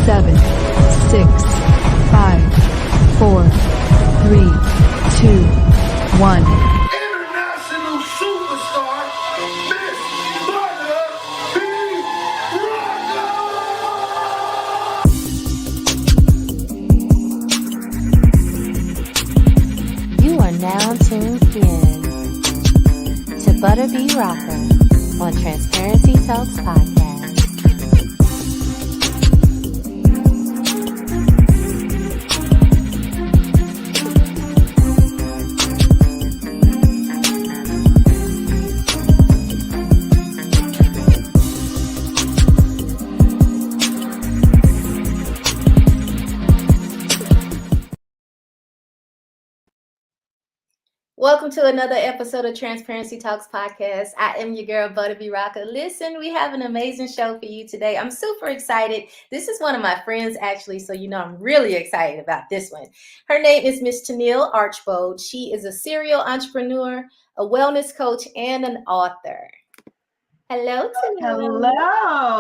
7, 6, 5, 4, 3, 2, 1. International superstar, Miss Butter B. You are now tuned in to Butter B Rocker on Transparency Talks Podcast. Welcome to another episode of Transparency Talks Podcast. I am your girl, Butter B Rocker. Listen, we have an amazing show for you today. I'm super excited. This is one of my friends, actually, so you know I'm really excited about this one. Her name is Miss Tennille Archbold. She is a serial entrepreneur, a wellness coach, and an author. Hello, Tennille.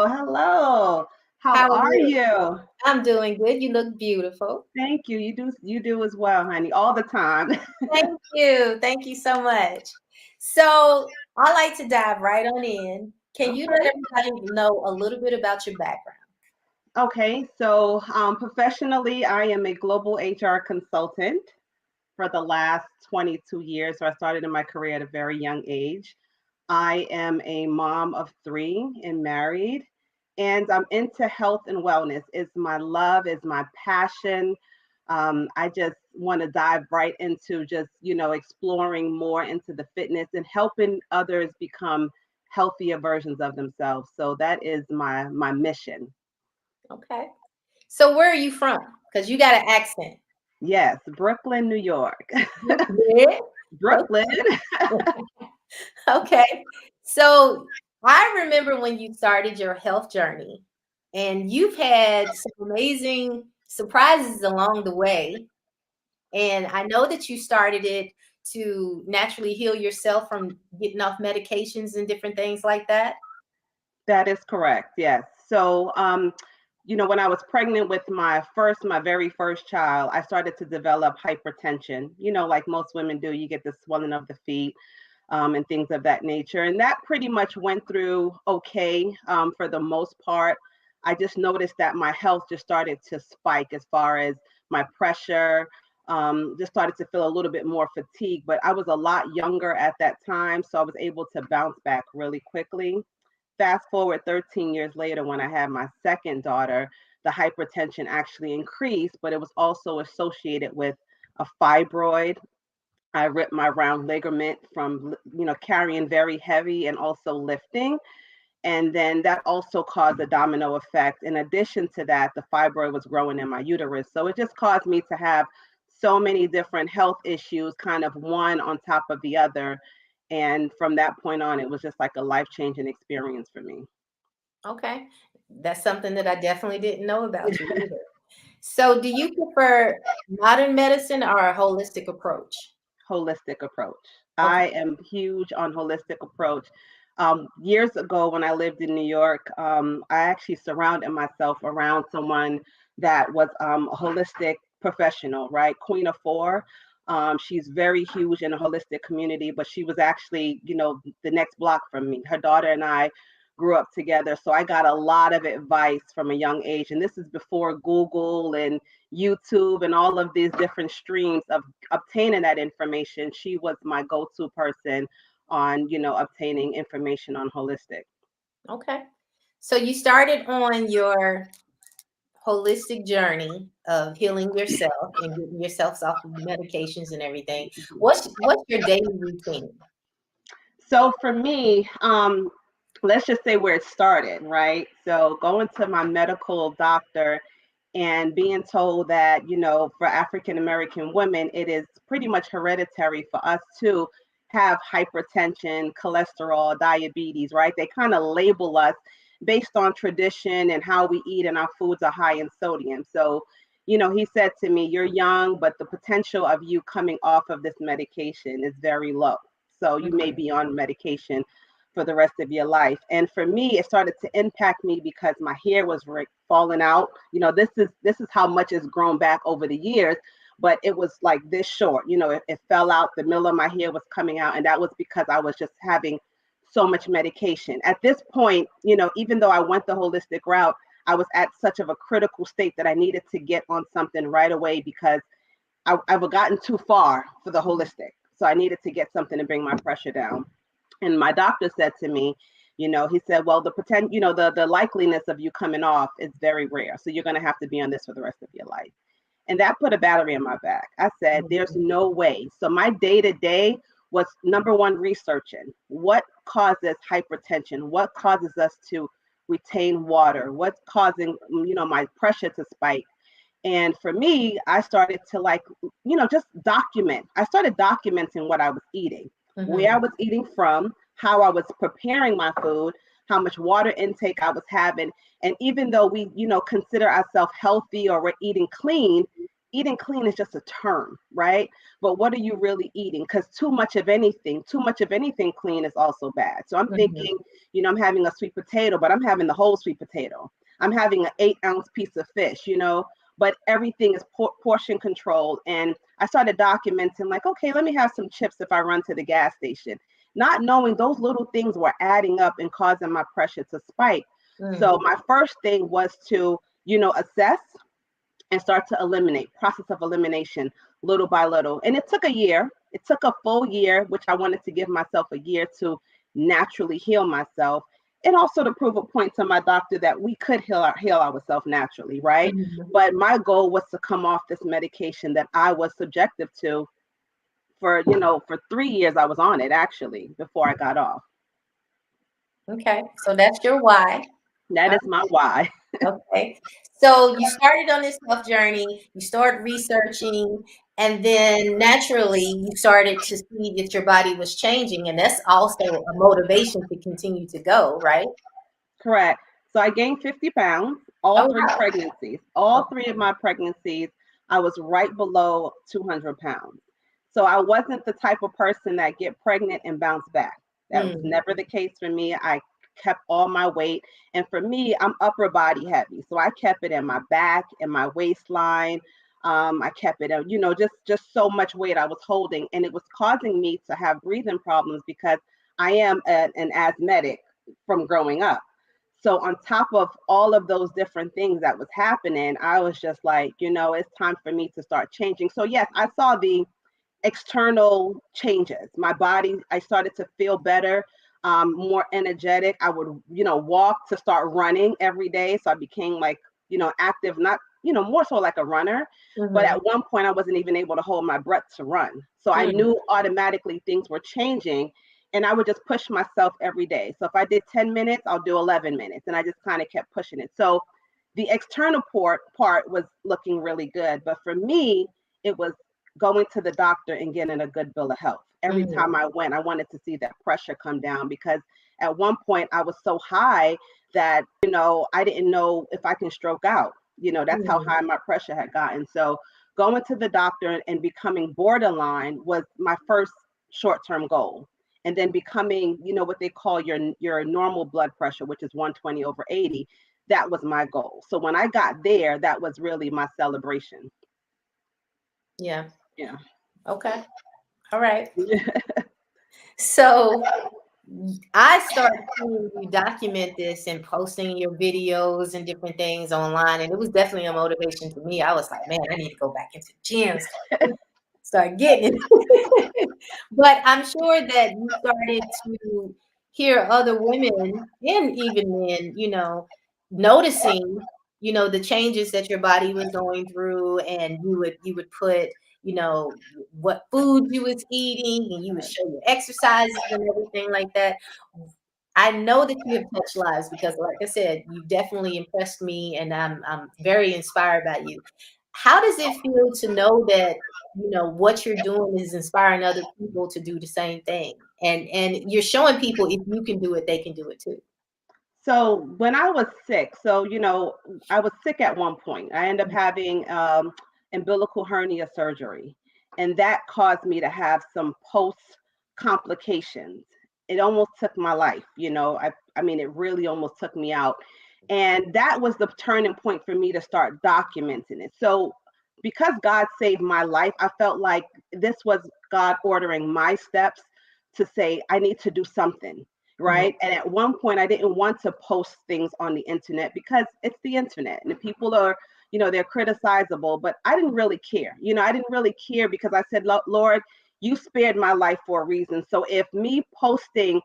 Hello. How are you? I'm doing good. You look beautiful. Thank you. You do as well, honey, all the time. Thank you. Thank you so much. So I like to dive right on in. Can you let everybody know a little bit about your background? Okay, so professionally, I am a global HR consultant for the last 22 years. So I started in my career at a very young age. I am a mom of 3 and married. And I'm into health and wellness. It's my love, it's my passion. I just want to dive right into just, exploring more into the fitness and helping others become healthier versions of themselves. So that is my mission. Okay. So where are you from? Because you got an accent. Yes, Brooklyn, New York. Yeah. Brooklyn. Okay. So I remember when you started your health journey, and you've had some amazing surprises along the way. And I know that you started it to naturally heal yourself from getting off medications and different things like that. That is correct. Yes. So, when I was pregnant with my very first child, I started to develop hypertension. Like most women do, you get the swelling of the feet. And things of that nature. And that pretty much went through okay for the most part. I just noticed that my health just started to spike as far as my pressure, just started to feel a little bit more fatigued. But I was a lot younger at that time, so I was able to bounce back really quickly. Fast forward 13 years later, when I had my second daughter, the hypertension actually increased, but it was also associated with a fibroid. I ripped my round ligament from, carrying very heavy and also lifting. And then that also caused a domino effect. In addition to that, the fibroid was growing in my uterus. So it just caused me to have so many different health issues, kind of one on top of the other. And from that point on, it was just like a life-changing experience for me. Okay. That's something that I definitely didn't know about you either. So do you prefer modern medicine or a holistic approach? Holistic approach. Okay. I am huge on holistic approach. Years ago, when I lived in New York, I actually surrounded myself around someone that was a holistic professional, right? Queen of Four. She's very huge in the holistic community, but she was actually, the next block from me. Her daughter and I grew up together. So I got a lot of advice from a young age. And this is before Google and YouTube and all of these different streams of obtaining that information. She was my go-to person on, obtaining information on holistic. Okay. So you started on your holistic journey of healing yourself and getting yourself off of medications and everything. What's your daily routine? So for me, let's just say where it started, right? So going to my medical doctor and being told that, for African American women, it is pretty much hereditary for us to have hypertension, cholesterol, diabetes, right? They kind of label us based on tradition and how we eat, and our foods are high in sodium. So, he said to me, you're young, but the potential of you coming off of this medication is very low. So you may be on medication for the rest of your life. And for me, it started to impact me because my hair was falling out. This is how much it's grown back over the years, but it was like this short. It fell out. The middle of my hair was coming out, and that was because I was just having so much medication. At this point, even though I went the holistic route, I was at such of a critical state that I needed to get on something right away because I've gotten too far for the holistic. So I needed to get something to bring my pressure down. And my doctor said to me, he said, well, the likeliness of you coming off is very rare. So you're going to have to be on this for the rest of your life. And that put a battery in my back. I said, there's no way. So my day to day was number one, researching what causes hypertension, what causes us to retain water, what's causing, my pressure to spike. And for me, I started to just document. I started documenting what I was eating, where I was eating from, how I was preparing my food, how much water intake I was having. And even though we, consider ourselves healthy or we're eating clean is just a term, right? But what are you really eating? Because too much of anything clean is also bad. So I'm thinking, I'm having a sweet potato, but I'm having the whole sweet potato. I'm having an 8-ounce piece of fish, but everything is portion controlled. And I started documenting okay, let me have some chips if I run to the gas station, not knowing those little things were adding up and causing my pressure to spike. So my first thing was to, assess and start to eliminate, process of elimination, little by little. And it took a year. It took a full year, which I wanted to give myself a year to naturally heal myself. And also to prove a point to my doctor that we could heal ourselves naturally, right? But my goal was to come off this medication that I was subjective to for 3 years. I was on it actually before I got off. Okay, so that's your why. That is my why. Okay, so you started on this health journey, you started researching, and then naturally you started to see that your body was changing, and that's also a motivation to continue to go, right? Correct. So I gained 50 pounds, all Oh, three wow. pregnancies. All three of my pregnancies, I was right below 200 pounds. So I wasn't the type of person that get pregnant and bounce back. That was never the case for me. I kept all my weight. And for me, I'm upper body heavy. So I kept it in my back and my waistline. I kept it, just so much weight I was holding. And it was causing me to have breathing problems because I am an asthmatic from growing up. So on top of all of those different things that was happening, I was just like, it's time for me to start changing. So yes, I saw the external changes. My body, I started to feel better, more energetic. I would, walk to start running every day. So I became active, not, more so like a runner. But at one point I wasn't even able to hold my breath to run. So I knew automatically things were changing. And I would just push myself every day. So if I did 10 minutes, I'll do 11 minutes. And I just kind of kept pushing it. So the external part was looking really good. But for me, it was going to the doctor and getting a good bill of health. Every time I went, I wanted to see that pressure come down because at one point I was so high that, I didn't know if I can stroke out. That's how high my pressure had gotten. So going to the doctor and becoming borderline was my first short-term goal. And then becoming, what they call your normal blood pressure, which is 120/80. That was my goal. So when I got there, that was really my celebration. Yeah. Yeah. Okay. All right. So I started seeing you document this and posting your videos and different things online, and it was definitely a motivation to me. I was like, man, I need to go back into the gym, start getting it. But I'm sure that you started to hear other women and even men, noticing, the changes that your body was going through, and you would put, what food you was eating, and you would show your exercises and everything like that. I know that you have touched lives because, like I said, you definitely impressed me, and I'm very inspired by you. How does it feel to know that what you're doing is inspiring other people to do the same thing, and you're showing people if you can do it, they can do it too? So when I was sick, I was sick at one point. I ended up having umbilical hernia surgery, and that caused me to have some post complications. it almost took my life. I mean, it really almost took me out. And that was the turning point for me to start documenting it. So because God saved my life, I felt like this was God ordering my steps to say, I need to do something. Right. And at one point, I didn't want to post things on the internet because it's the internet and the people are, they're criticizable, but I didn't really care. I didn't really care because I said, Lord, you spared my life for a reason. So if me posting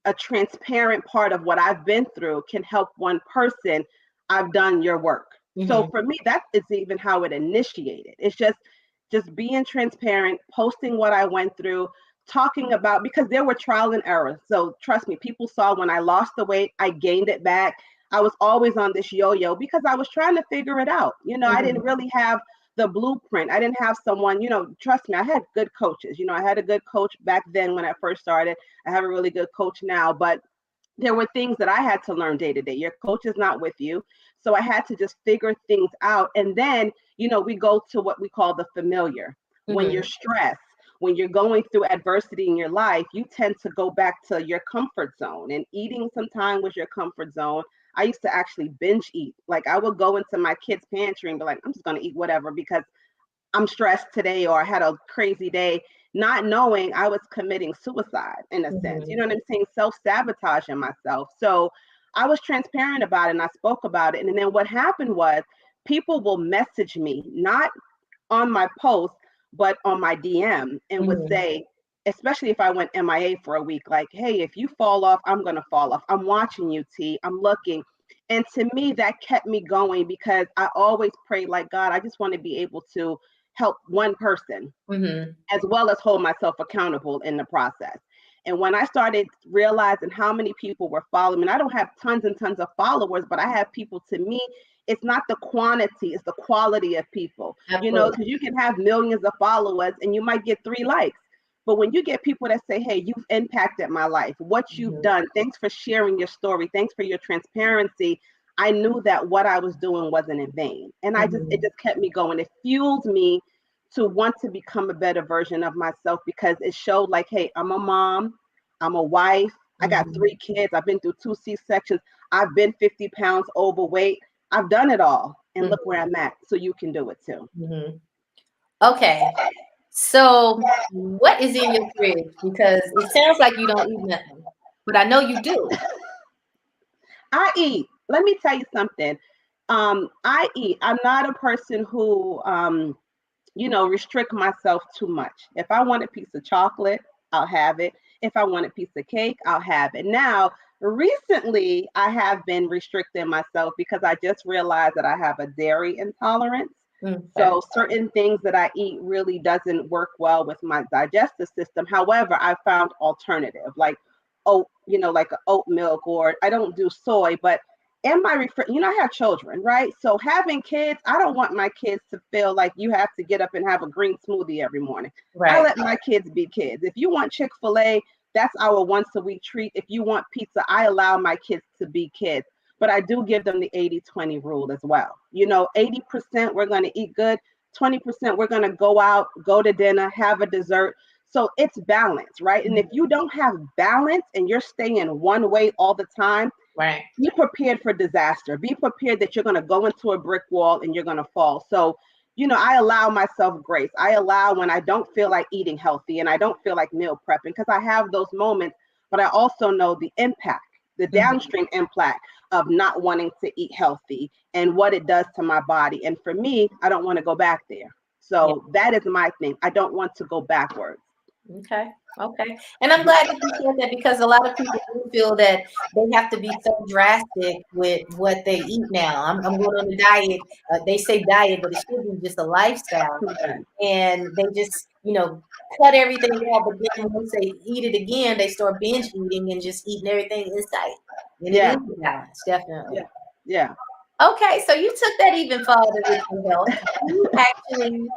a transparent part of what I've been through can help one person, I've done your work. So for me, that is even how it initiated. It's just being transparent, posting what I went through, talking about, because there were trial and errors. So trust me, people saw when I lost the weight, I gained it back. I was always on this yo-yo because I was trying to figure it out. I didn't really have the blueprint. I didn't have someone, trust me, I had good coaches. I had a good coach back then when I first started. I have a really good coach now, but there were things that I had to learn day to day. Your coach is not with you. So I had to just figure things out. And then, we go to what we call the familiar. When you're stressed, when you're going through adversity in your life, you tend to go back to your comfort zone, and eating sometimes was your comfort zone. I used to actually binge eat. Like I would go into my kids' pantry and be like, I'm just going to eat whatever because I'm stressed today or I had a crazy day, not knowing I was committing suicide in a sense. You know what I'm saying? Self-sabotaging myself. So I was transparent about it and I spoke about it. And then what happened was people will message me, not on my post, but on my DM, and would say, especially if I went MIA for a week, like, hey, if you fall off, I'm going to fall off. I'm watching you, T. I'm looking. And to me, that kept me going because I always prayed like, God, I just want to be able to help one person as well as hold myself accountable in the process. And when I started realizing how many people were following me, and I don't have tons and tons of followers, but I have people, to me, it's not the quantity, it's the quality of people. Because you can have millions of followers and you might get 3 likes. But when you get people that say, hey, you've impacted my life, what you've done, thanks for sharing your story, thanks for your transparency, I knew that what I was doing wasn't in vain. And it just kept me going. It fueled me to want to become a better version of myself because it showed like, hey, I'm a mom, I'm a wife, I got 3 kids, I've been through 2 C-sections, I've been 50 pounds overweight, I've done it all. And look where I'm at. So you can do it too. Okay. So what is in your fridge? Because it sounds like you don't eat nothing, but I know you do. I eat. Let me tell you something. I eat. I'm not a person who, restrict myself too much. If I want a piece of chocolate, I'll have it. If I want a piece of cake, I'll have it. Now, recently, I have been restricting myself because I just realized that I have a dairy intolerance. So certain things that I eat really doesn't work well with my digestive system. However, I found alternative like like oat milk, or I don't do soy, but in my I have children, right? So having kids, I don't want my kids to feel like you have to get up and have a green smoothie every morning. I let my kids be kids. If you want Chick-fil-A, that's our once a week treat. If you want pizza, I allow my kids to be kids. But I do give them the 80-20 rule as well. 80% we're going to eat good, 20% we're going to go out, go to dinner, have a dessert. So it's balance, right? And if you don't have balance and you're staying one way all the time, be prepared for disaster. Be prepared that you're going to go into a brick wall and you're going to fall. So, I allow myself grace. I allow when I don't feel like eating healthy and I don't feel like meal prepping, because I have those moments, but I also know the impact, the downstream impact of not wanting to eat healthy and what it does to my body. And for me, I don't want to go back there. So that is my thing. I don't want to go backwards. Okay. And I'm glad that you said that, because a lot of people do feel that they have to be so drastic with what they eat now. I'm going on a diet. They say diet, but it should be just a lifestyle. And they just, cut everything out. But then once they eat it again, they start binge eating and just eating everything in sight. And it is a balance, definitely. Yeah. Okay. So you took that even farther with your health. You actually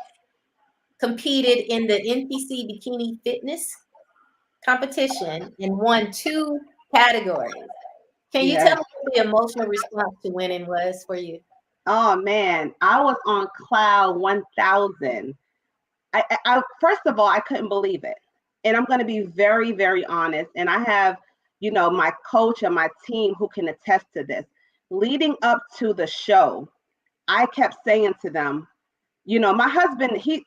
competed in the NPC Bikini Fitness Competition and won 2 categories. Can you tell me what the emotional response to winning was for you? Oh man, I was on cloud 1,000. I first of all, I couldn't believe it. And I'm going to be very, very honest. And I have, my coach and my team who can attest to this. Leading up to the show, I kept saying to them, my husband, he's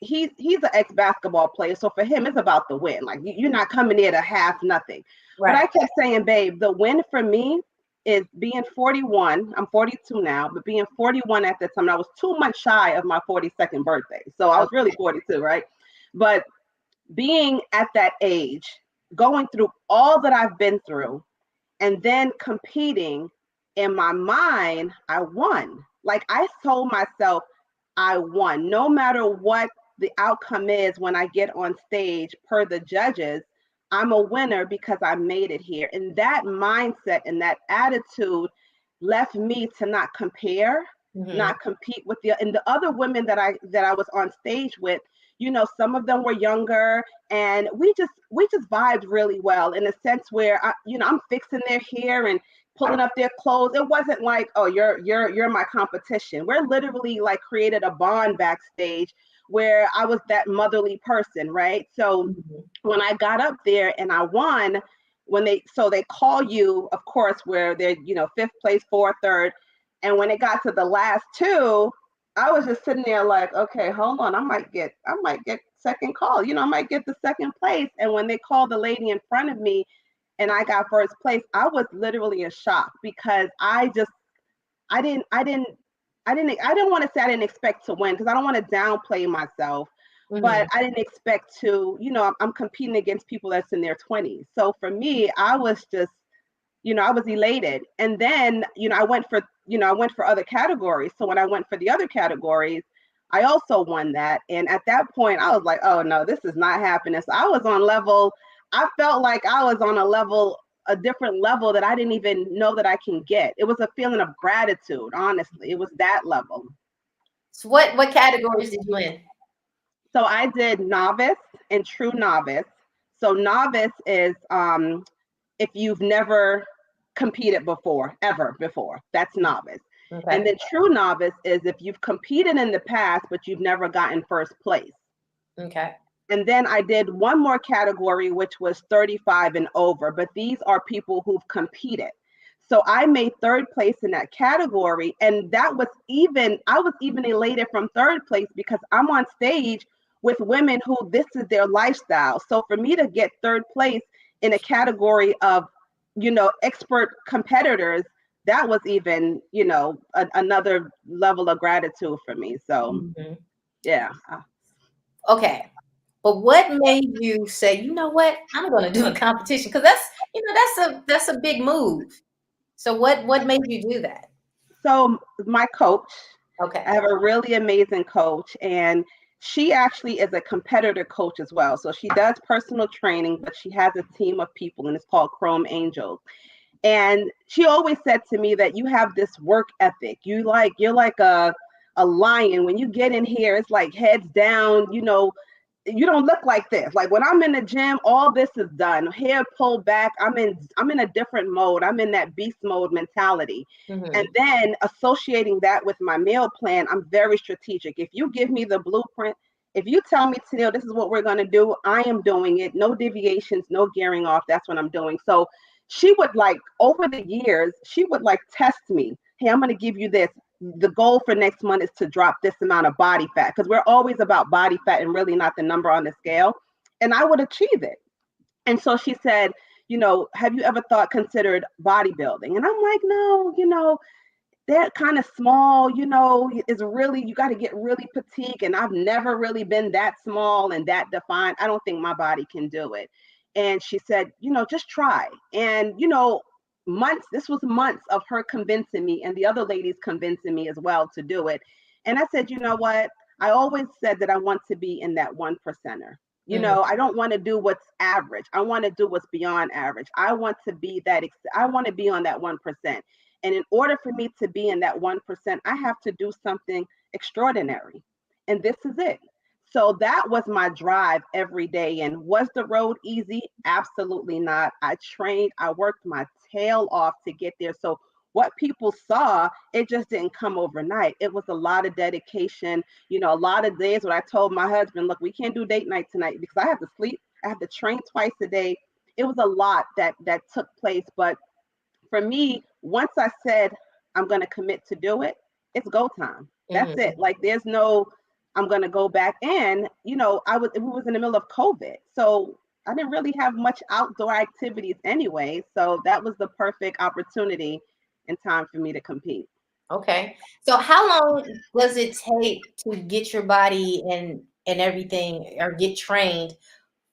an ex-basketball player. So for him, it's about the win. Like, you're not coming there to half nothing. Right. But I kept saying, babe, the win for me is being 41. I'm 42 now, but being 41 at the time, I was 2 months shy of my 42nd birthday. So I was really 42, right? But being at that age, going through all that I've been through, and then competing, in my mind, I won. Like, I told myself I won. No matter what the outcome is when I get on stage, per the judges, I'm a winner because I made it here. And that mindset and that attitude left me to not compare, not compete with the other women that I was on stage with. Some of them were younger, and we just vibed really well, in a sense where I'm fixing their hair and pulling up their clothes. It wasn't like, oh, you're my competition. We're literally like created a bond backstage where I was that motherly person, right? So when I got up there and I won, they call you, of course, where they're, fifth place, fourth, third. And when it got to the last two, I was just sitting there like, okay, hold on, I might get second call, I might get the second place. And when they called the lady in front of me and I got first place, I was literally in shock, because I didn't want to say I didn't expect to win, because I don't want to downplay myself, but I didn't expect to, I'm competing against people that's in their 20s. So for me, I was just, I was elated. And then, I went for other categories. So when I went for the other categories, I also won that. And at that point, I was like, oh no, this is not happening. So I felt like I was on a different level that I didn't even know that I can get. It was a feeling of gratitude, honestly. It was that level. So what categories did you win? So I did novice and true novice. So novice is if you've never competed ever before, that's novice. Okay. And then true novice is if you've competed in the past, but you've never gotten first place. Okay. And then I did one more category, which was 35 and over, but these are people who've competed. So I made third place in that category. And I was even elated from third place, because I'm on stage with women who this is their lifestyle. So for me to get third place in a category of, expert competitors, that was even, another level of gratitude for me. So, yeah. Okay. But what made you say, you know what, I'm going to do a competition? Because that's a big move. So what made you do that? So my coach, okay, I have a really amazing coach, and she actually is a competitor coach as well. So she does personal training, but she has a team of people, and it's called Chrome Angels. And she always said to me that you have this work ethic. You're like a lion. When you get in here, it's like heads down, you don't look like this. Like when I'm in the gym, all this is done. Hair pulled back. I'm in a different mode. I'm in that beast mode mentality. And then associating that with my meal plan, I'm very strategic. If you give me the blueprint, if you tell me, Tennille, this is what we're going to do, I am doing it. No deviations, no gearing off. That's what I'm doing. So she would over the years, she would test me. Hey, I'm going to give you this. The goal for next month is to drop this amount of body fat, because we're always about body fat and really not the number on the scale. And I would achieve it. And so she said, have you ever considered bodybuilding? And I'm like, no, they're kind of small, is really, you got to get really petite. And I've never really been that small and that defined. I don't think my body can do it. And she said, just try. And, this was months of her convincing me and the other ladies convincing me as well to do it. And I said, you know what? I always said that I want to be in that 1%er. I don't want to do what's average. I want to do what's beyond average. I want to be I want to be on that 1%. And in order for me to be in that 1%, I have to do something extraordinary. And this is it. So that was my drive every day. And was the road easy? Absolutely not. I trained, I worked my tail off to get there. So what people saw, it just didn't come overnight. It was a lot of dedication, a lot of days when I told my husband, look, we can't do date night tonight because I have to sleep I had to train twice a day. It was a lot that took place. But for me, once I said I'm going to commit to do it, it's go time. That's it. Like there's no, I'm going to go back. And, you know, we was in the middle of COVID. So I didn't really have much outdoor activities anyway. So that was the perfect opportunity and time for me to compete. Okay. So how long does it take to get your body and everything or get trained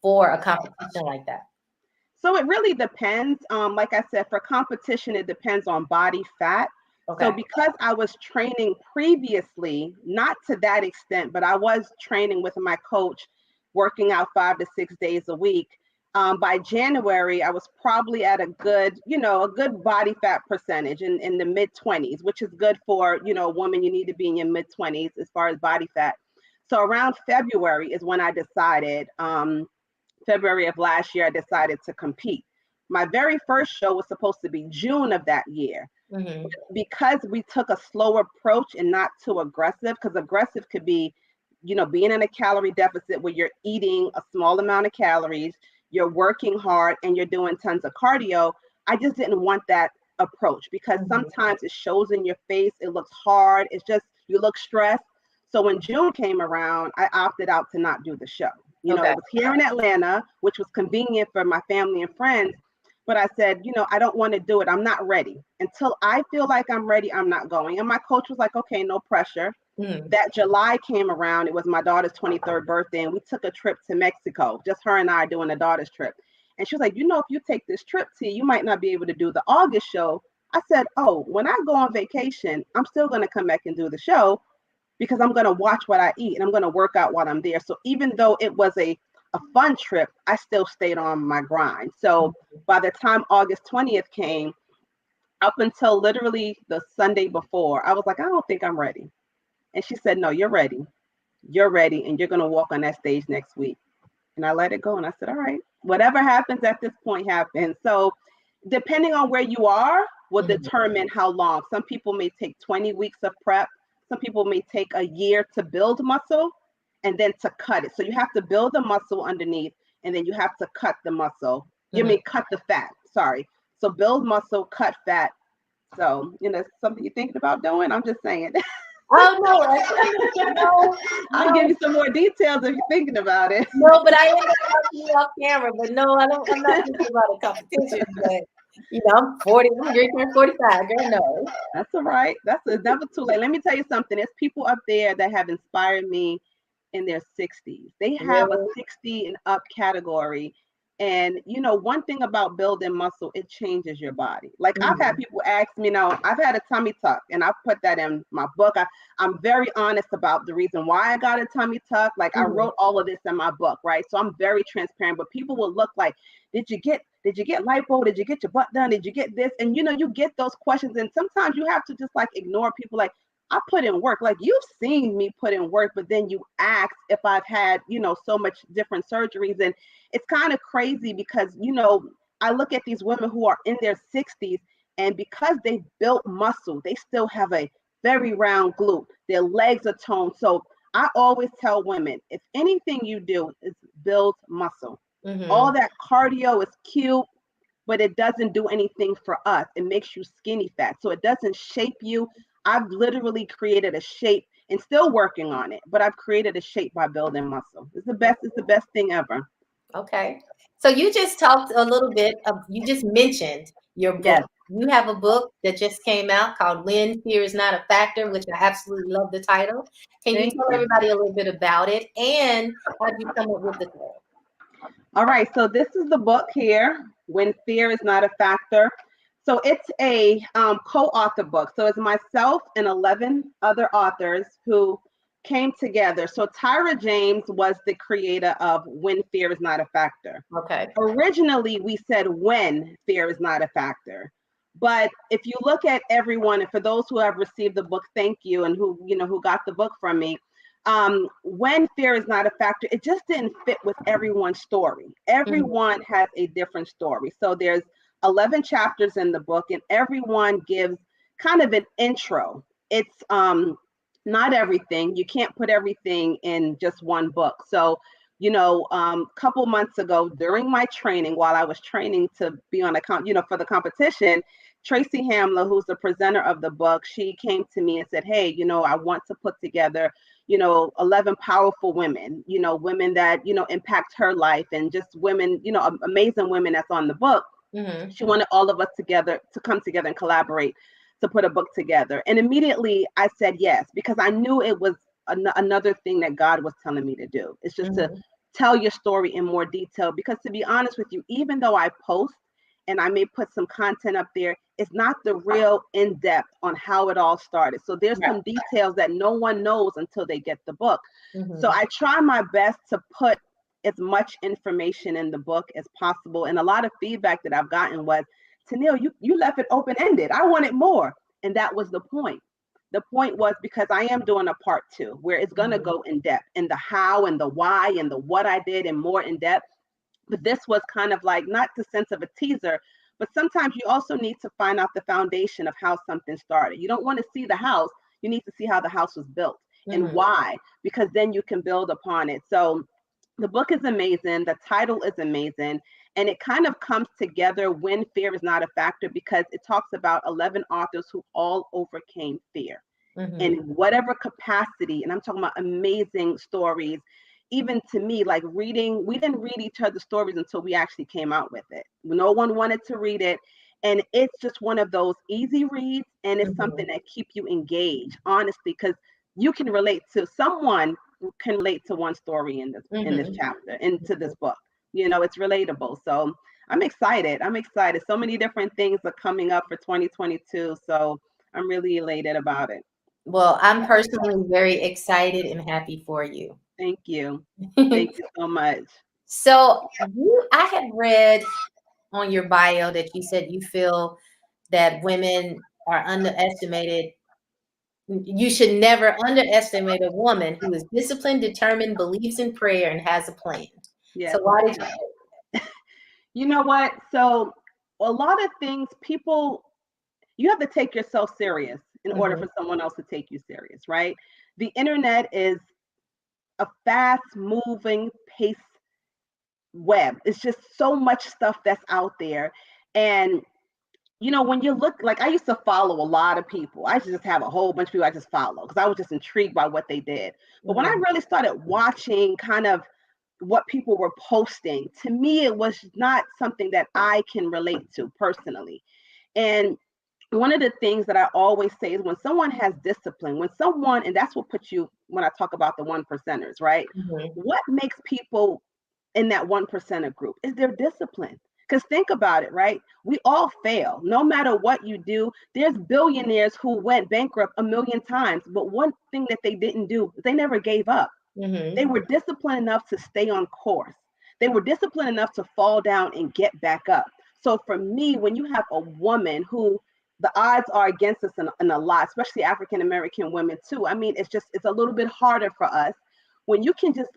for a competition like that? So it really depends. Like I said, for competition, it depends on body fat. So Okay. because I was training previously, not to that extent, but I was training with my coach, working out 5 to 6 days a week. By January, I was probably at a good, a good body fat percentage in the mid 20s, which is good for, a woman. You need to be in your mid 20s as far as body fat. So around February is when I decided, February of last year, I decided to compete. My very first show was supposed to be June of that year. Because we took a slow approach and not too aggressive, because aggressive could be, being in a calorie deficit where you're eating a small amount of calories, you're working hard, and you're doing tons of cardio. I just didn't want that approach because sometimes it shows in your face, it looks hard, it's just, you look stressed. So when June came around, I opted out to not do the show. It was here in Atlanta, which was convenient for my family and friends. But I said, I don't want to do it. I'm not ready. Until I feel like I'm ready, I'm not going. And my coach was like, okay, no pressure. That July came around. It was my daughter's 23rd birthday. And we took a trip to Mexico, just her and I doing a daughter's trip. And she was like, if you take this trip, T, you might not be able to do the August show. I said, oh, when I go on vacation, I'm still going to come back and do the show because I'm going to watch what I eat and I'm going to work out while I'm there. So even though it was a fun trip, I still stayed on my grind. So by the time August 20th came, up until literally the Sunday before, I was like, I don't think I'm ready. And she said, no, you're ready. You're ready. And you're going to walk on that stage next week. And I let it go. And I said, all right, whatever happens at this point happens. So depending on where you are will determine how long. Some people may take 20 weeks of prep. Some people may take a year to build muscle and then to cut it. So you have to build the muscle underneath and then you have to cut the muscle. You may cut the fat, sorry. So build muscle, cut fat. So, something you're thinking about doing? I'm just saying. Oh, no. I'll give you some more details if you're thinking about it. No, but I end up talking you off camera. But no, I'm not thinking about a competition. But, I'm 40. I'm going to turn 45. Girl, no. That's all right. It's never too late. Let me tell you something. There's people up there that have inspired me in their 60s. They have a 60 and up category. And, one thing about building muscle, it changes your body. Like I've had people ask me now, I've had a tummy tuck and I've put that in my book. I'm very honest about the reason why I got a tummy tuck. Like I wrote all of this in my book, right? So I'm very transparent, but people will look like, did you get lipo? Did you get your butt done? Did you get this? And, you get those questions. And sometimes you have to just like ignore people like, I put in work. Like you've seen me put in work, but then you ask if I've had, so much different surgeries. And it's kind of crazy because, I look at these women who are in their 60s and because they built muscle, they still have a very round glute. Their legs are toned. So I always tell women, if anything you do is build muscle, all that cardio is cute, but it doesn't do anything for us. It makes you skinny fat. So it doesn't shape you. I've literally created a shape and still working on it, but I've created a shape by building muscle. It's the best thing ever. Okay. So you just talked a little bit you just mentioned your book. Yes. You have a book that just came out called When Fear is Not a Factor, which I absolutely love the title. Can you tell everybody a little bit about it and how did you come up with the title? All right. So this is the book here, When Fear is Not a Factor. So it's a co-author book. So it's myself and 11 other authors who came together. So Tyra James was the creator of When Fear is Not a Factor. Okay. Originally, we said When Fear is Not a Factor. But if you look at everyone, and for those who have received the book, thank you, and who got the book from me, When Fear is Not a Factor, it just didn't fit with everyone's story. Everyone has a different story. So there's 11 chapters in the book, and everyone gives kind of an intro. It's not everything. You can't put everything in just one book. So Couple months ago during my training, while I was training to be on for the competition, Tracy Hamler, who's the presenter of the book, she came to me and said, hey, I want to put together, 11 powerful women, women that, impact her life, and just women, amazing women that's on the book. Mm-hmm. She wanted all of us together to come together and collaborate to put a book together. And immediately I said yes, because I knew it was another thing that God was telling me to do. It's just to tell your story in more detail, because to be honest with you, even though I post and I may put some content up there, it's not the real in-depth on how it all started. So there's some details that no one knows until they get the book. So I try my best to put as much information in the book as possible. And a lot of feedback that I've gotten was, Tennille, you left it open-ended. I wanted more. And that was the point. The point was, because I am doing a part 2 where it's going to go in depth, and the how and the why and the what I did, and more in depth. But this was kind of like, not the sense of a teaser, but sometimes you also need to find out the foundation of how something started. You don't want to see the house. You need to see how the house was built and why, because then you can build upon it. So the book is amazing. The title is amazing. And it kind of comes together when fear is not a factor, because it talks about 11 authors who all overcame fear in whatever capacity. And I'm talking about amazing stories. Even to me, like reading, we didn't read each other's stories until we actually came out with it. No one wanted to read it. And it's just one of those easy reads. And it's something that keep you engaged, honestly, because you can relate to someone who can relate to one story in this chapter, into this book. It's relatable. So I'm excited. So many different things are coming up for 2022. So I'm really elated about it. Well, I'm personally very excited and happy for you. Thank you. Thank you so much. So I had read on your bio that you said you feel that women are underestimated. You should never underestimate a woman who is disciplined, determined, believes in prayer, and has a plan. Yes. So why did you? You know what? So a lot of things, you have to take yourself serious in order for someone else to take you serious, right? The internet is a fast moving pace web. It's just so much stuff that's out there. And when you look, like, I used to follow a lot of people. I used to just have a whole bunch of people I just follow because I was just intrigued by what they did. But when I really started watching kind of what people were posting, to me, it was not something that I can relate to personally. And one of the things that I always say is, when someone has discipline, and that's what puts you, when I talk about the 1%ers, right? What makes people in that 1%er group is their discipline. Because think about it, right? We all fail. No matter what you do, there's billionaires who went bankrupt a million times. But one thing that they didn't do is they never gave up. They were disciplined enough to stay on course. They were disciplined enough to fall down and get back up. So for me, when you have a woman who the odds are against us in a lot, especially African-American women too. I mean, it's a little bit harder for us. When you can just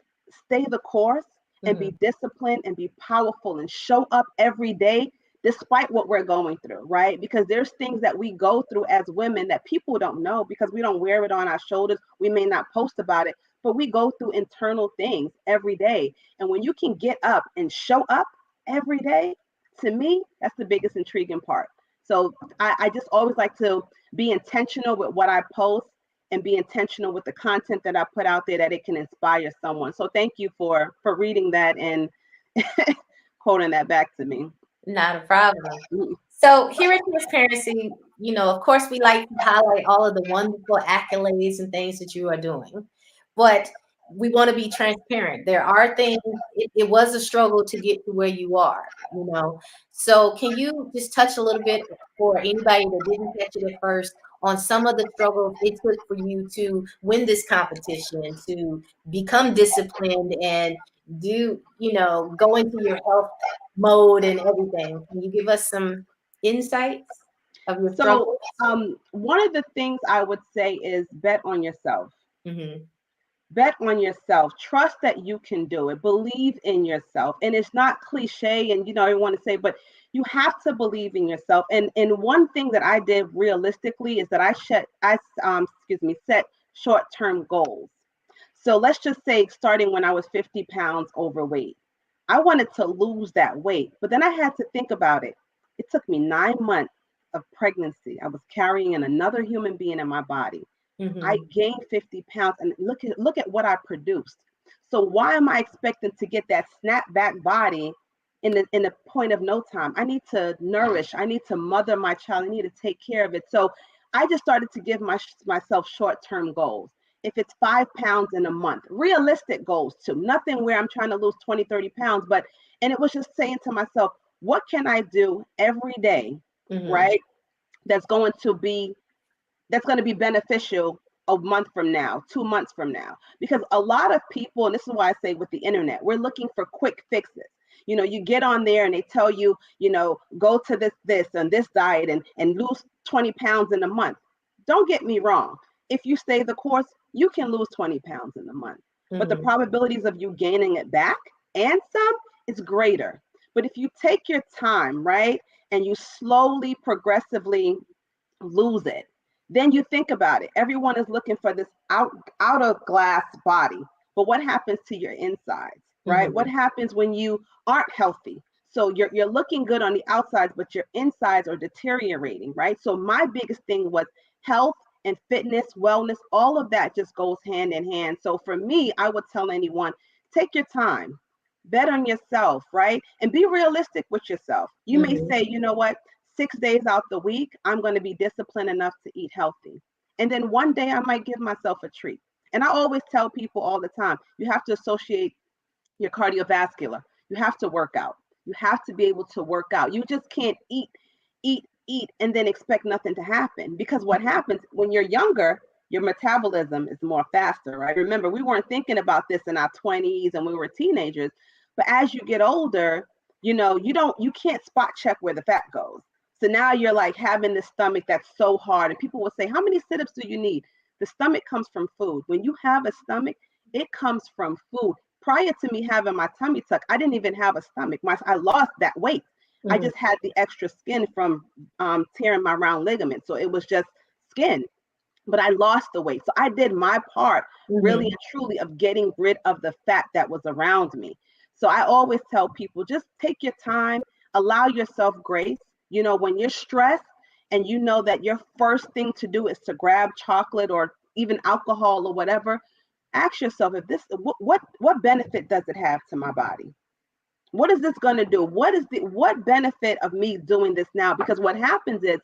stay the course and be disciplined and be powerful and show up every day, despite what we're going through, right? Because there's things that we go through as women that people don't know, because we don't wear it on our shoulders. We may not post about it, but we go through internal things every day. And when you can get up and show up every day, to me, that's the biggest intriguing part. So I just always like to be intentional with what I post and be intentional with the content that I put out there, that it can inspire someone. So thank you for reading that and quoting that back to me. Not a problem. So here at Transparency, of course, we like to highlight all of the wonderful accolades and things that you are doing, but we want to be transparent. There are things, it was a struggle to get to where you are, So can you just touch a little bit, for anybody that didn't catch it at first, on some of the struggles it took for you to win this competition, to become disciplined and go into your health mode and everything? Can you give us some insights of your struggles? So one of the things I would say is bet on yourself. Bet on yourself. Trust that you can do it. Believe in yourself. And it's not cliche, and I want to say, but you have to believe in yourself. And one thing that I did realistically is that I set short-term goals. So let's just say starting when I was 50 pounds overweight, I wanted to lose that weight, but then I had to think about it. It took me 9 months of pregnancy. I was carrying in another human being in my body. I Mhm. gained 50 pounds, and look at what I produced. So why am I expecting to get that snapback body in a point of no time? I need to nourish. I need to mother my child. I need to take care of it. So I just started to give myself short-term goals. If it's 5 pounds in a month, realistic goals too. Nothing where I'm trying to lose 20, 30 pounds, but and it was just saying to myself, what can I do every day, Mhm. right? That's going to be that's going to be beneficial a month from now, 2 months from now. Because a lot of people, and this is why I say with the internet, we're looking for quick fixes. You get on there and they tell you, go to this and this diet and lose 20 pounds in a month. Don't get me wrong. If you stay the course, you can lose 20 pounds in a month. But the Mhm. probabilities of you gaining it back and some is greater. But if you take your time, right, and you slowly, progressively lose it. Then you think about it. Everyone is looking for this out of glass body. But what happens to your insides, right? What Mhm. happens when you aren't healthy? So you're looking good on the outsides, but your insides are deteriorating, right? So my biggest thing was health and fitness, wellness, all of that just goes hand in hand. So for me, I would tell anyone, take your time, bet on yourself, right? And be realistic with yourself. You may Mhm. say, you know what? 6 days out the week, I'm going to be disciplined enough to eat healthy. And then one day I might give myself a treat. And I always tell people all the time, you have to associate your cardiovascular. You have to work out. You have to be able to work out. You just can't eat, and then expect nothing to happen. Because what happens when you're younger, your metabolism is more faster, right? Remember, we weren't thinking about this in our 20s and we were teenagers. But as you get older, you can't spot check where the fat goes. So now you're like having this stomach that's so hard. And people will say, how many sit ups do you need? The stomach comes from food. When you have a stomach, it comes from food. Prior to me having my tummy tuck, I didn't even have a stomach. I lost that weight. I Mhm. just had the extra skin from tearing my round ligament. So it was just skin, but I lost the weight. So I did my part really Mhm. and truly of getting rid of the fat that was around me. So I always tell people, just take your time, allow yourself grace. When you're stressed and you know that your first thing to do is to grab chocolate or even alcohol or whatever, ask yourself, if this what benefit does it have to my body? What is this going to do? What benefit of me doing this now? Because what happens is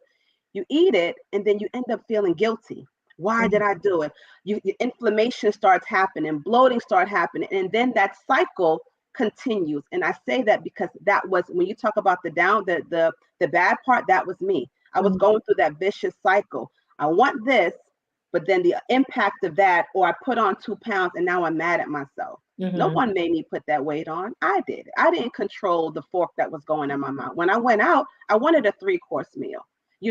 you eat it and then you end up feeling guilty. Why did I do it? Your inflammation starts happening, bloating start happening, and then that cycle continues. And I say that because that was when you talk about the bad part, that was me. I was Mhm. going through that vicious cycle. I want this, but then the impact of that, or I put on 2 pounds and now I'm mad at myself. No Mhm. one made me put that weight on. I did. I didn't control the fork that was going in my mouth. When I went out, I wanted a 3-course meal.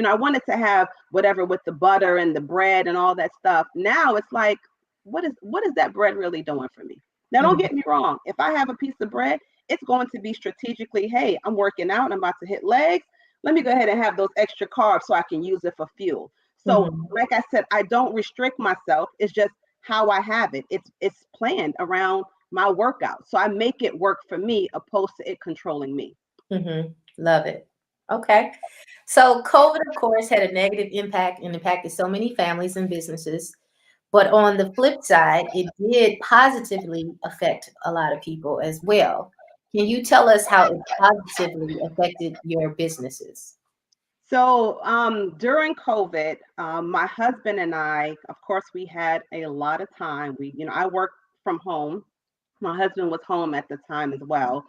I wanted to have whatever with the butter and the bread and all that stuff. Now it's like, what is that bread really doing for me? Now, don't Mhm. get me wrong. If I have a piece of bread, it's going to be strategically, hey, I'm working out, I'm about to hit legs. Let me go ahead and have those extra carbs so I can use it for fuel. So, Mhm. like I said, I don't restrict myself. It's just how I have it. It's planned around my workout. So I make it work for me opposed to it controlling me. Mhm. Love it. Okay. So COVID, of course, had a negative impact and impacted so many families and businesses. But on the flip side, it did positively affect a lot of people as well. Can you tell us how it positively affected your businesses? So during COVID, my husband and I, of course, we had a lot of time. I worked from home. My husband was home at the time as well.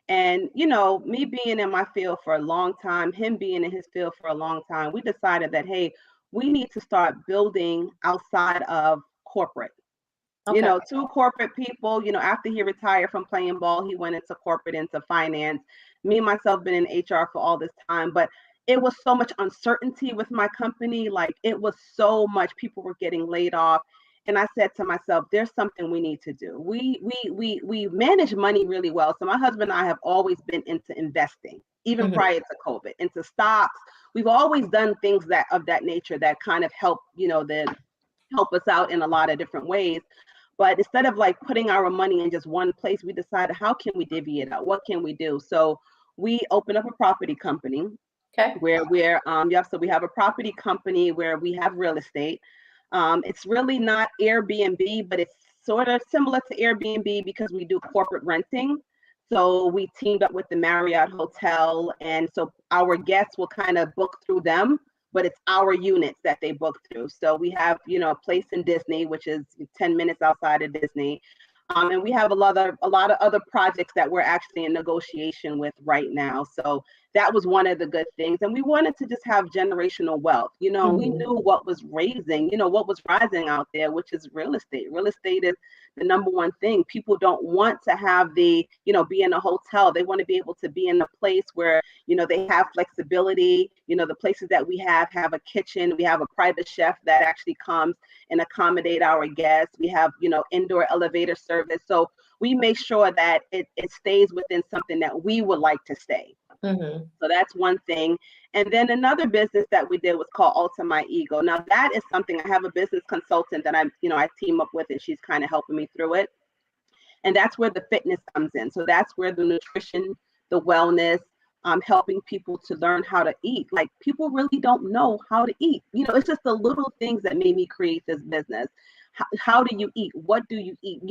And, me being in my field for a long time, him being in his field for a long time, we decided that, hey, we need to start building outside of corporate. Okay. Two corporate people, after he retired from playing ball, he went into corporate, into finance. Me and myself been in HR for all this time, but it was so much uncertainty with my company. Like it was so much, people were getting laid off. And I said to myself, there's something we need to do. We manage money really well. So my husband and I have always been into investing, even Mhm. prior to COVID, into stocks. We've always done things that of that nature that kind of help us out in a lot of different ways. But instead of like putting our money in just one place, we decided, how can we divvy it out? What can we do? So we opened up a property company Okay. where so we have a property company where we have real estate. It's really not Airbnb, but it's sort of similar to Airbnb because we do corporate renting. So we teamed up with the Marriott Hotel, and so our guests will kind of book through them, but it's our units that they book through. So we have, a place in Disney, which is 10 minutes outside of Disney. And we have a lot of other projects that we're actually in negotiation with right now. So that was one of the good things. And we wanted to just have generational wealth. We knew what was what was rising out there, which is real estate. Real estate is the number one thing. People don't want to have be in a hotel. They want to be able to be in a place where, they have flexibility. The places that we have a kitchen. We have a private chef that actually comes and accommodate our guests. We have, indoor elevator service. So we make sure that it stays within something that we would like to stay. Mm-hmm. So that's one thing. And then another business that we did was called Alter My Ego. Now that is something, I have a business consultant that I team up with, and she's kind of helping me through it. And that's where the fitness comes in. So that's where the nutrition, the wellness, helping people to learn how to eat. Like, people really don't know how to eat. It's just the little things that made me create this business. How do you eat? What do you eat?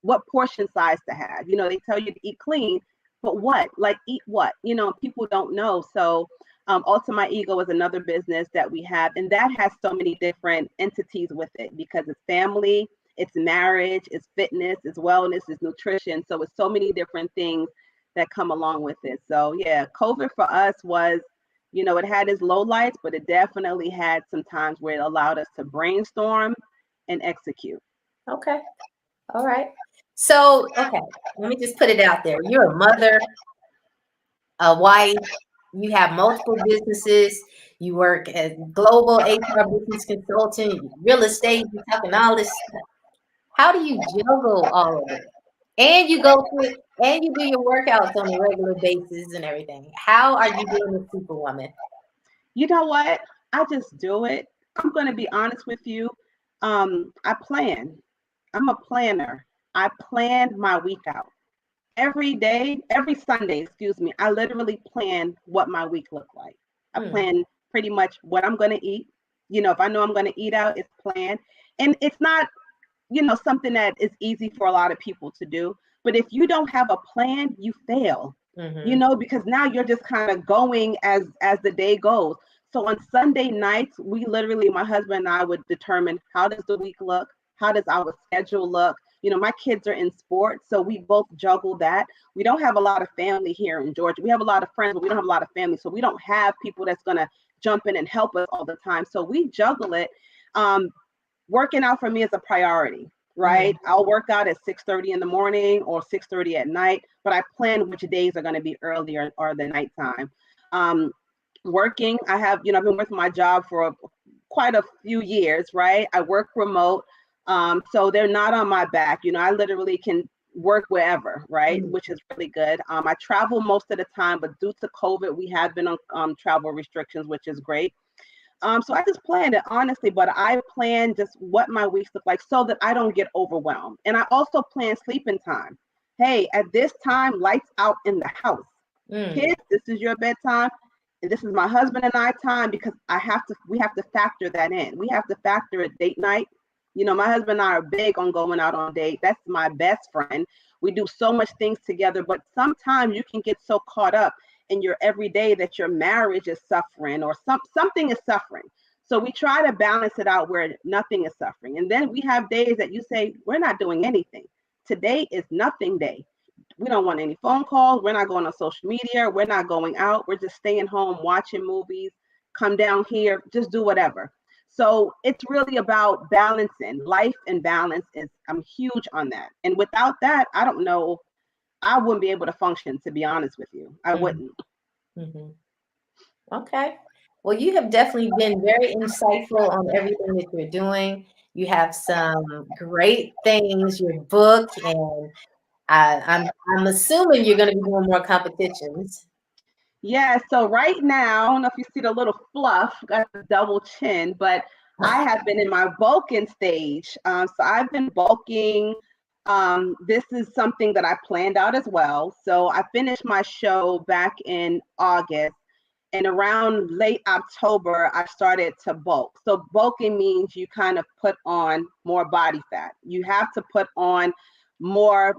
What portion size to have? They tell you to eat clean, but what? Like, eat what? People don't know. So Alter My Ego is another business that we have, and that has so many different entities with it because it's family, it's marriage, it's fitness, it's wellness, it's nutrition. So it's so many different things that come along with it. So yeah, COVID for us was, it had its lowlights, but it definitely had some times where it allowed us to brainstorm and execute. Okay. All right. So, okay, let me just put it out there. You're a mother, a wife, you have multiple businesses, you work as global HR business consultant, real estate, you're talking all this stuff. How do you juggle all of it? And you go through and you do your workouts on a regular basis and everything. How are you doing this, Superwoman? You know what? I just do it. I'm going to be honest with you. I plan. I'm a planner. I plan my week out. Every day, every Sunday, excuse me, I literally plan what my week look like. I plan pretty much what I'm going to eat. If I know I'm going to eat out, it's planned. And it's not, something that is easy for a lot of people to do. But if you don't have a plan, you fail, because now you're just kind of going as the day goes. So on Sunday nights, we literally, my husband and I would determine, how does the week look? How does our schedule look? My kids are in sports, so we both juggle that. We don't have a lot of family here in Georgia. We have a lot of friends, but we don't have a lot of family. So we don't have people that's going to jump in and help us all the time. So we juggle it. Working out for me is a priority, right? I'll work out at 6:30 in the morning or 6:30 at night, but I plan which days are going to be earlier or the nighttime. Working, I have, I've been with my job for quite a few years, right? I work remote. So they're not on my back. I literally can work wherever, right? Which is really good. I travel most of the time, but due to COVID, we have been on travel restrictions, which is great. So I just planned it, honestly, but I plan just what my weeks look like so that I don't get overwhelmed. And I also plan sleeping time. Hey, at this time, lights out in the house. Kids, this is your bedtime. And this is my husband and I time, because we have to factor that in. We have to factor a date night. My husband and I are big on going out on dates. That's my best friend. We do so much things together, but sometimes you can get so caught up in your everyday that your marriage is suffering or something is suffering. So we try to balance it out where nothing is suffering. And then we have days that you say, we're not doing anything. Today is nothing day. We don't want any phone calls. We're not going on social media. We're not going out. We're just staying home, watching movies, come down here, just do whatever. So it's really about balancing life, and balance I'm huge on that. And without that, I don't know, I wouldn't be able to function, to be honest with you. I wouldn't. Okay. Well, you have definitely been very insightful on everything that you're doing. You have some great things, your book, and I'm assuming you're going to be doing more competitions. Yeah, so right now, I don't know if you see the little fluff, got the double chin, but I have been in my bulking stage. So I've been bulking. This is something that I planned out as well. So I finished my show back in August. And around late October, I started to bulk. So bulking means you kind of put on more body fat. You have to put on more,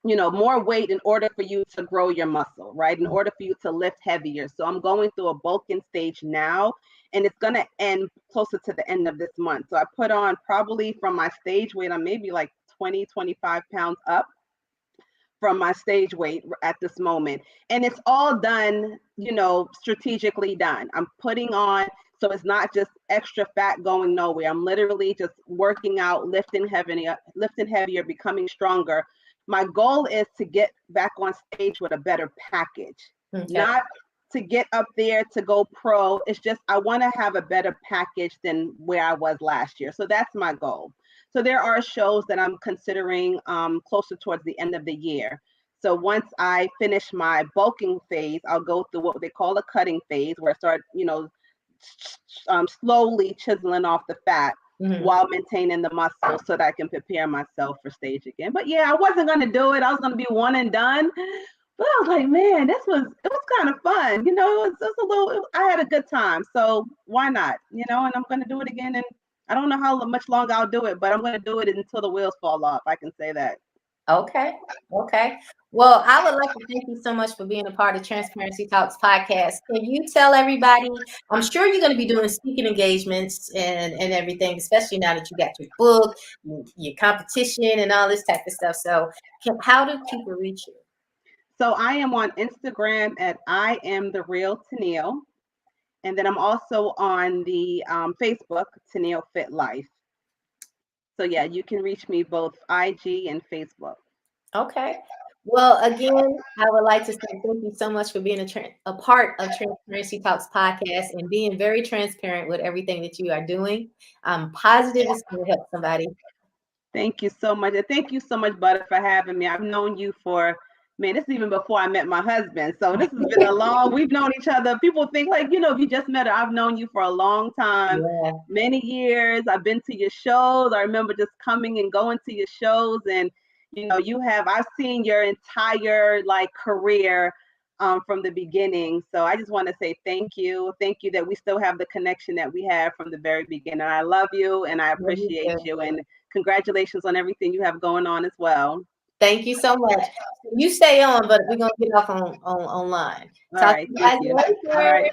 more weight in order for you to grow your muscle, right? In order for you to lift heavier. So I'm going through a bulking stage now, and it's going to end closer to the end of this month. So I put on probably from my stage weight, I'm maybe like 20, 25 pounds up from my stage weight at this moment. And it's all done, strategically done. I'm putting on, so it's not just extra fat going nowhere. I'm literally just working out, lifting heavier, becoming stronger. My goal is to get back on stage with a better package, not to get up there to go pro. It's just, I want to have a better package than where I was last year. So that's my goal. So there are shows that I'm considering closer towards the end of the year. So once I finish my bulking phase, I'll go through what they call a cutting phase, where I start, slowly chiseling off the fat while maintaining the muscle, so that I can prepare myself for stage again. But yeah, I wasn't going to do it. I was going to be one and done. But I was like, man, it was kind of fun. It was a little, I had a good time. So why not? And I'm going to do it again. And I don't know how much longer I'll do it, but I'm going to do it until the wheels fall off. I can say that. Okay. Well, I would like to thank you so much for being a part of Transparency Talks podcast. Can you tell everybody, I'm sure you're going to be doing speaking engagements and everything, especially now that you got your book, your competition and all this type of stuff. So how do people reach you? So I am on Instagram at I am the real Tennille. And then I'm also on the Facebook, Tennille Fit Life. So yeah, you can reach me both IG and Facebook. Okay. Well, again, I would like to say thank you so much for being a part of Transparency Talks podcast and being very transparent with everything that you are doing. I'm positive it's going to help somebody. Thank you so much. And thank you so much, Butter, for having me. I've known you for, this is even before I met my husband. So this has been we've known each other. People think like, if you just met her, I've known you for a long time, many years. I've been to your shows. I remember just coming and going to your shows, and I've seen your entire career from the beginning. So I just want to say thank you. Thank you that we still have the connection that we had from the very beginning. I love you and I appreciate you. And congratulations on everything you have going on as well. Thank you so much. You stay on, but we're going to get off online. All right. Thank you. All right.